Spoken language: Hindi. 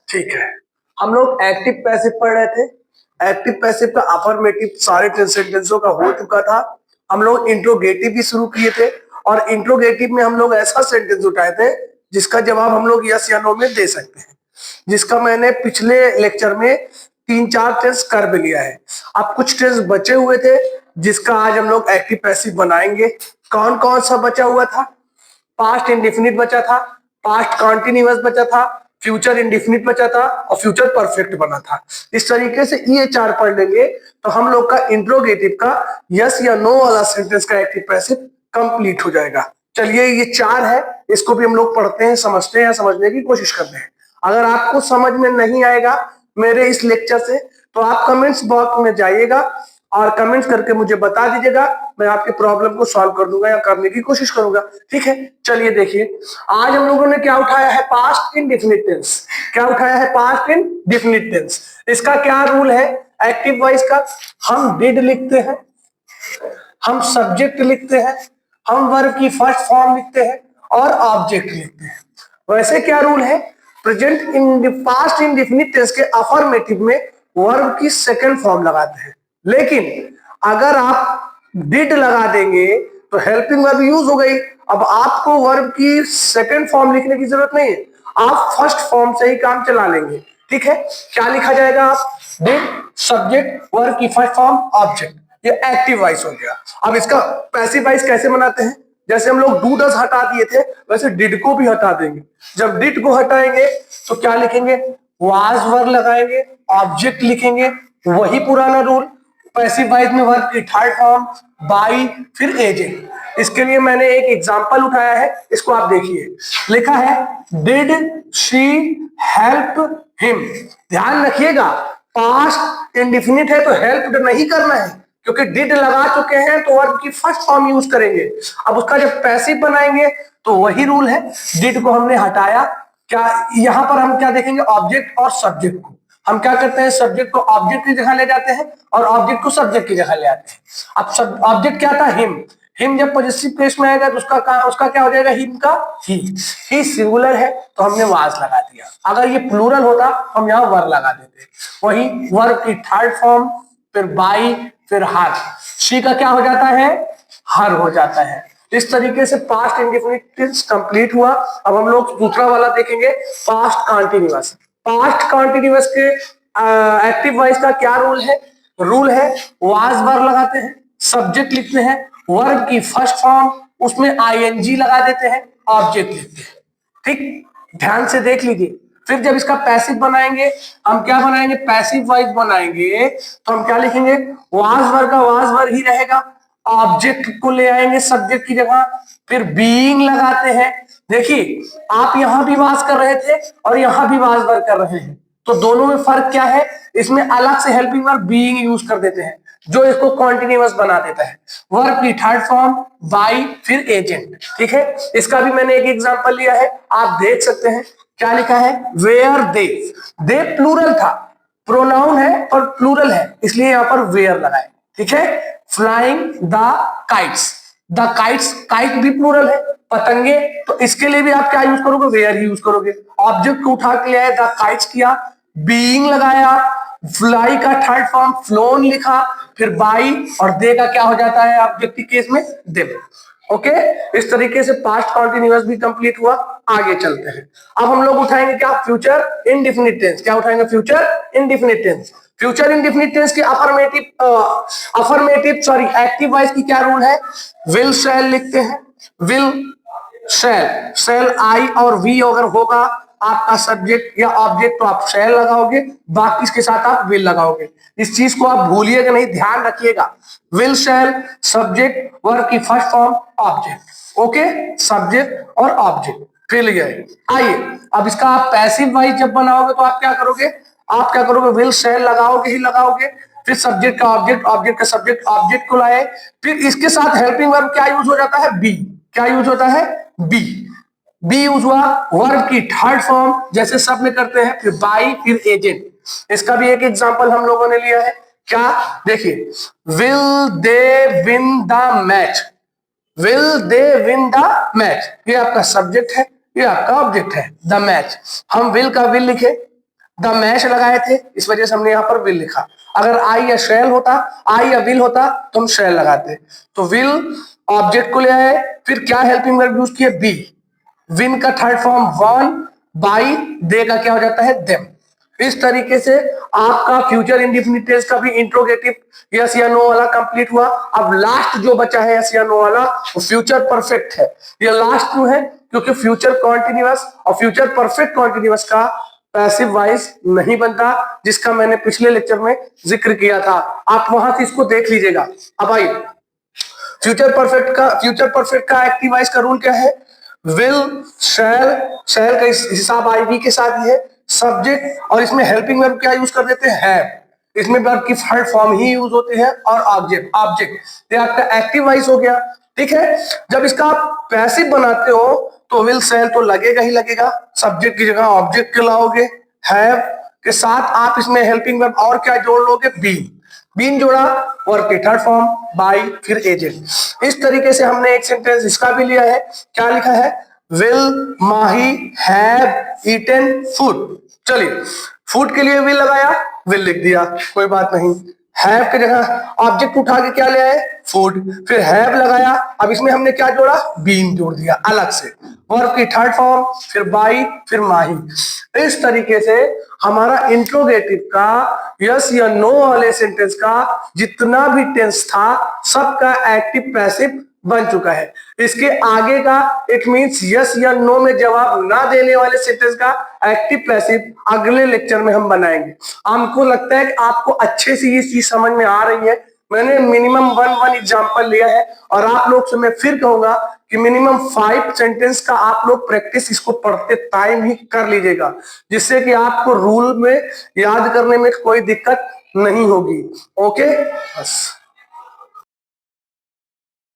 ठीक है, हम लोग एक्टिव पैसिव पढ़ रहे थे। एक्टिव पैसिव का अफर्मेटिव सारे सेंटेंसों का हो चुका था। हम लोग इंट्रोगेटिव भी शुरू किए थे और इंट्रोगेटिव में हम लोग ऐसा सेंटेंस उठाए थे जिसका जवाब हम लोग यस या नो में दे सकते हैं, जिसका मैंने पिछले लेक्चर में 3-4 टेस्ट कर भी लिया है। अब कुछ टेस्ट बचे हुए थे जिसका आज हम लोग एक्टिव पैसिव बनाएंगे। कौन कौन सा बचा हुआ था? पास्ट इंडेफिनिट बचा था, पास्ट कॉन्टिन्यूअस बचा था, फ्यूचर इंडेफिनिट बचा था और फ्यूचर परफेक्ट बना था। इस तरीके से ये 4 पढ़ लेंगे तो हम लोग का इंट्रोगेटिव का यस या नो वाला सेंटेंस का एक्टिव पैसिव कंप्लीट हो जाएगा। चलिए, ये 4 है, इसको भी हम लोग पढ़ते हैं, समझते हैं या समझने की कोशिश करते हैं। अगर आपको समझ में नहीं आएगा मेरे इस लेक्चर से तो आप कमेंट्स बॉक्स में जाइएगा और कमेंट्स करके मुझे बता दीजिएगा, मैं आपके प्रॉब्लम को सॉल्व कर दूंगा या करने की कोशिश करूंगा। ठीक है, चलिए देखिए, आज हम लोगों ने क्या उठाया है? Past indefinite tense. क्या उठाया है? Past indefinite tense. इसका क्या रूल है एक्टिव वॉइस का? हम डिड लिखते हैं, हम सब्जेक्ट लिखते हैं, हम वर्ब की फर्स्ट फॉर्म लिखते हैं और ऑब्जेक्ट लिखते हैं। वैसे क्या रूल है? Present in past indefinite tense के अफर्मेटिव में वर्ब की सेकंड फॉर्म लगाते हैं, लेकिन अगर आप डिड लगा देंगे तो हेल्पिंग वर्ब यूज हो गई। अब आपको वर्ब की सेकंड फॉर्म लिखने की जरूरत नहीं है, आप फर्स्ट फॉर्म से ही काम चला लेंगे। ठीक है, क्या लिखा जाएगा? आप डिड सब्जेक्ट वर्ब की फर्स्ट फॉर्म ऑब्जेक्ट, ये एक्टिव वॉइस हो गया। अब इसका पैसिव वॉइस कैसे बनाते हैं? जैसे हम लोग डू डज हटा दिए थे वैसे डिड को भी हटा देंगे। जब डिड को हटाएंगे तो क्या लिखेंगे? वाज वर्ब लगाएंगे, ऑब्जेक्ट लिखेंगे, वही पुराना रूल। पैसिव वॉइस में वर्ब की थर्ड फॉर्म बाई फिर एजेंट। इसके लिए मैंने एक एग्जांपल उठाया है, इसको आप देखिए। लिखा है डिड शी हेल्प हिम। ध्यान रखिएगा, पास्ट इंडेफिनिट है तो हेल्प नहीं करना है, क्योंकि डिड लगा चुके हैं तो वर्ब की फर्स्ट फॉर्म यूज करेंगे। अब उसका जब पैसिव बनाएंगे तो वही रूल है, डिड को हमने हटाया। क्या यहां पर हम क्या देखेंगे? ऑब्जेक्ट और सब्जेक्ट को हम क्या करते हैं? सब्जेक्ट को ऑब्जेक्ट की जगह ले जाते हैं और ऑब्जेक्ट को सब्जेक्ट की जगह ले आते हैं। अब सब ऑब्जेक्ट क्या था? हिम। हिम जब पॉजिटिव केस में आएगा तो उसका क्या हो जाएगा? हिम का ही सिंगुलर है तो हमने वाज लगा दिया। अगर ये प्लूरल होता हम यहाँ वर लगा देते। वही वर्ब की थर्ड फॉर्म, फिर बाई, फिर हर। शी का क्या हो जाता है? हर हो जाता है। इस तरीके से पास्ट इंडेफिनिट टेंस कंप्लीट हुआ। अब हम लोग दूसरा वाला देखेंगे, पास्ट कॉन्टिन्यूअस। पास्ट कॉन्टिन्यूअस के एक्टिव वॉइस का क्या रूल है? रूल है वाज वर्ब लगाते हैं, सब्जेक्ट लिखते हैं, वर्ब की फर्स्ट फॉर्म उसमें आईएनजी लगा देते हैं, ऑब्जेक्ट लिखते हैं। ठीक, ध्यान से देख लीजिए। फिर जब इसका पैसिव बनाएंगे, हम क्या बनाएंगे? पैसिव वॉइस बनाएंगे तो हम क्या लिखेंगे? वाज वर्ब का वाज वर्ब ही रहेगा, ऑब्जेक्ट को ले आएंगे सब्जेक्ट की जगह, फिर बीइंग लगाते हैं। देखिए, आप यहां भी वाज कर रहे थे और यहां भी वाज वर्ब कर रहे हैं, तो दोनों में फर्क क्या है? इसमें अलग से हेल्पिंग वर्ब बीइंग यूज कर देते हैं जो इसको कॉन्टिन्यूअस बना देता है। वर्ब की थर्ड फॉर्म बाई फिर एजेंट। ठीक है, इसका भी मैंने एक एग्जांपल लिया है, आप देख सकते हैं। क्या लिखा है? Were they. दे प्लूरल था, प्रोनाउन है पर प्लूरल है, इसलिए यहां पर वेयर लगाए। ठीक है, flying the kites. The kites, kite भी प्लूरल है, पतंगे, तो इसके लिए भी आप क्या यूज करोगे? वेयर ही यूज करोगे। ऑब्जेक्ट को उठा के लिया, द काइट्स किया, बीइंग लगाया, फ्लाई का थर्ड फॉर्म फ्लोन लिखा, फिर बाई और दे का क्या हो जाता है ऑब्जेक्ट के केस में? देम। ओके, इस तरीके से पास्ट कॉन्टिन्यूअस भी कंप्लीट हुआ। आगे चलते हैं। अब हम लोग उठाएंगे क्या? Future indefinite tense. क्या उठाएंगे? Future indefinite tense. Future indefinite tense के अफर्मेटिव सॉरी एक्टिव वॉइस की क्या रूल है? विल शैल लिखते हैं, विल शैल, शैल आई और वी अगर होगा आपका सब्जेक्ट या ऑब्जेक्ट तो आप शैल लगाओगे, बाकी इसके साथ आप विल लगाओगे। इस चीज को आप भूलिएगा नहीं, ध्यान रखिएगा। विल शैल सब्जेक्ट, वर्ब की first form object. Okay, subject और ऑब्जेक्ट फिर गए। आइए, अब इसका आप पैसिव वॉइस जब बनाओगे तो आप क्या करोगे? आप क्या करोगे? विल शैल लगाओगे ही लगाओगे, फिर सब्जेक्ट का ऑब्जेक्ट, ऑब्जेक्ट का सब्जेक्ट, ऑब्जेक्ट को लाए, फिर इसके साथ हेल्पिंग वर्ब क्या यूज हो जाता है? बी। क्या यूज होता है? बी। बी यूज हुआ वर्ब की थर्ड फॉर्म जैसे सब में करते हैं, फिर बाई फिर एजेंट। इसका भी एक एग्जांपल हम लोगों ने लिया है। क्या? देखिए, will they win the match. Will they win the match, ये आपका सब्जेक्ट है, ये आपका ऑब्जेक्ट है, द मैच। हम विल का विल लिखे, द मैश लगाए थे, इस वजह से हमने यहाँ पर विल लिखा। अगर आई या शैल होता, आई या विल होता तो हम शैल लगाते। तो विल ऑब्जेक्ट को ले आए, फिर क्या हेल्पिंग वर्ब यूज किए, बी। विन का थर्ड फॉर्म वन, बाई, दे का क्या हो जाता है, देम। इस तरीके से आपका फ्यूचर इंडेफिनिट टेंस का भी इंट्रोगेटिव यस या नो वाला कंप्लीट हुआ। अब लास्ट जो बचा है यस या नो वाला, वो फ्यूचर परफेक्ट है। ये लास्ट क्यों है, क्योंकि फ्यूचर कॉन्टिन्यूअस और फ्यूचर परफेक्ट कॉन्टिन्यूअस का पैसिव वॉइस नहीं बनता, जिसका मैंने पिछले लेक्चर में जिक्र किया था। आप वहां से इसको देख लीजिएगा। अब आइए, फ्यूचर परफेक्ट का एक्टिव वॉइस का रूल क्या है, विल, शैल, शैल का हिसाब आई बी के साथ ही है, सब्जेक्ट, और इसमें हेल्पिंग वर्ब क्या यूज कर देते हैं, हैव। इसमें वर्ब की थर्ड फॉर्म ही यूज होते हैं, और ऑब्जेक्ट ये आपका एक्टिव वॉइस हो गया। ठीक है, जब इसका आप पैसिव बनाते हो तो विल शैल तो लगेगा ही लगेगा, सब्जेक्ट की जगह ऑब्जेक्ट के लाओगे, हैव के साथ आप इसमें हेल्पिंग वर्ब और क्या जोड़ लोगे, बीन। बीन जोड़ा, वर्ब की थर्ड फॉर्म, बाई, फिर एजेंट। इस तरीके से हमने एक सेंटेंस इसका भी लिया है। क्या लिखा है, will Mahi have eaten food. चलिए, फूड के लिए विल लगाया, विल लिख दिया, कोई बात नहीं। हैव की जगह ऑब्जेक्ट उठा के क्या ले आए, फूड, फिर हैव लगाया, अब इसमें हमने क्या जोड़ा, बीन जोड़ दिया अलग से, वर्ब की थर्ड फॉर्म, फिर बाई, फिर माही। इस तरीके से हमारा इंट्रोगेटिव का यस या नो वाले सेंटेंस का जितना भी टेंस था सबका एक्टिव पैसिव बन चुका है। इसके आगे का इट मींस यस या नो में जवाब ना देने वाले सेंटेंस का एक्टिव पैसिव अगले लेक्चर में हम बनाएंगे। हमको लगता है कि आपको अच्छे से ये चीज समझ में आ रही है। मैंने मिनिमम वन एग्जांपल लिया है, और आप लोग से मैं फिर कहूंगा कि मिनिमम 5 सेंटेंस का आप लोग प्रैक्टिस इसको पढ़ते टाइम ही कर लीजिएगा, जिससे कि आपको रूल में याद करने में कोई दिक्कत नहीं होगी। ओके, बस।